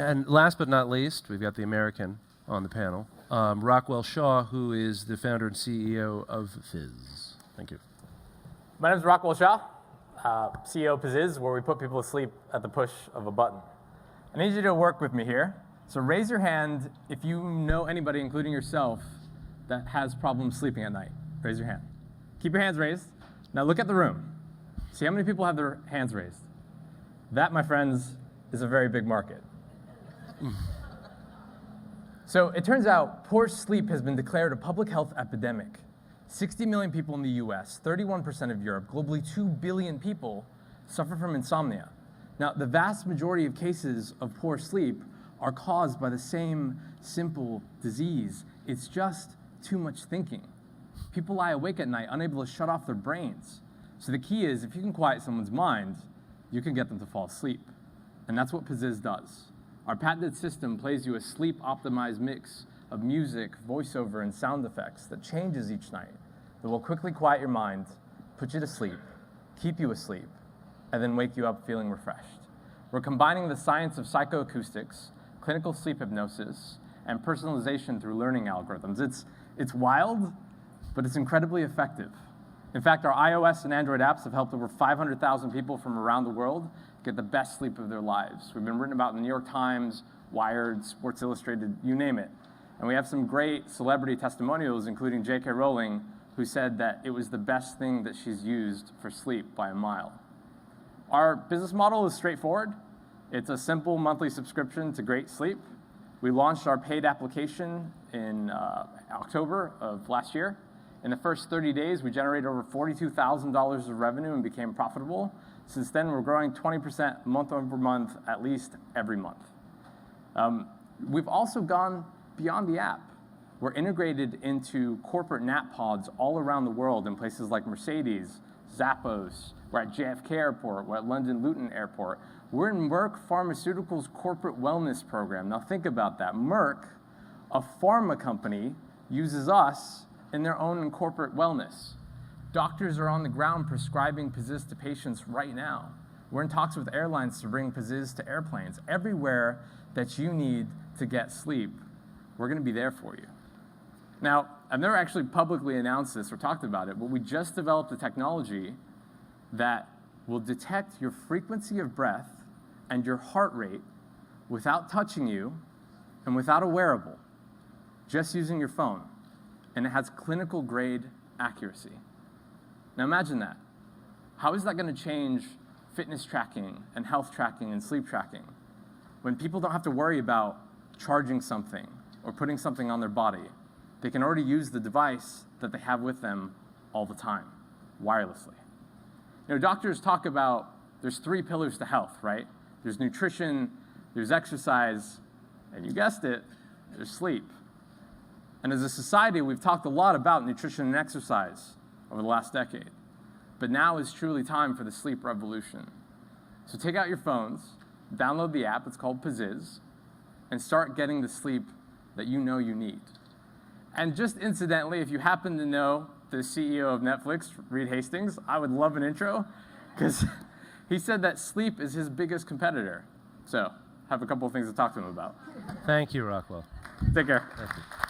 And last but not least, we've got the American on the panel, Rockwell Shaw, who is the founder and CEO of Fizz. Thank you. My name is Rockwell Shaw, CEO of Fizz, where we put people to sleep at the push of a button. I need you to work with me here. So raise your hand if you know anybody, including yourself, that has problems sleeping at night. Raise your hand. Keep your hands raised. Now look at the room. See how many people have their hands raised. That, my friends, is a very big market. So it turns out poor sleep has been declared a public health epidemic. 60 million people in the US, 31% of Europe, globally 2 billion people suffer from insomnia. Now, the vast majority of cases of poor sleep are caused by the same simple disease. It's just too much thinking. People lie awake at night, unable to shut off their brains. So the key is, if you can quiet someone's mind, you can get them to fall asleep. And that's what Fizz does. Our patented system plays you a sleep-optimized mix of music, voiceover, and sound effects that changes each night, that will quickly quiet your mind, put you to sleep, keep you asleep, and then wake you up feeling refreshed. We're combining the science of psychoacoustics, clinical sleep hypnosis, and personalization through learning algorithms. It's wild, but it's incredibly effective. In fact, our iOS and Android apps have helped over 500,000 people from around the world get the best sleep of their lives. We've been written about in the New York Times, Wired, Sports Illustrated, you name it. And we have some great celebrity testimonials, including J.K. Rowling, who said that it was the best thing that she's used for sleep by a mile. Our business model is straightforward. It's a simple monthly subscription to great sleep. We launched our paid application in October of last year. In the first 30 days, we generated over $42,000 of revenue and became profitable. Since then, we're growing 20% month over month, at least every month. We've also gone beyond the app. We're integrated into corporate nap pods all around the world in places like Mercedes, Zappos, we're at JFK Airport, we're at London Luton Airport. We're in Merck Pharmaceuticals' corporate wellness program. Now think about that. Merck, a pharma company, uses us in their own corporate wellness. Doctors are on the ground prescribing Fizz to patients right now. We're in talks with airlines to bring Fizz to airplanes. Everywhere that you need to get sleep, we're going to be there for you. Now, I've never actually publicly announced this or talked about it, but we just developed a technology that will detect your frequency of breath and your heart rate without touching you and without a wearable, just using your phone. And it has clinical grade accuracy. Now imagine that. How is that going to change fitness tracking and health tracking and sleep tracking when people don't have to worry about charging something or putting something on their body? They can already use the device that they have with them all the time, wirelessly. You know, doctors talk about there's 3 pillars to health, right? There's nutrition, there's exercise, and you guessed it, there's sleep. And as a society, we've talked a lot about nutrition and exercise over the last decade. But now is truly time for the sleep revolution. So take out your phones, download the app, it's called Fizz, and start getting the sleep that you know you need. And just incidentally, if you happen to know the CEO of Netflix, Reed Hastings, I would love an intro, because he said that sleep is his biggest competitor. So have a couple of things to talk to him about. Thank you, Rockwell. Take care. Thank you.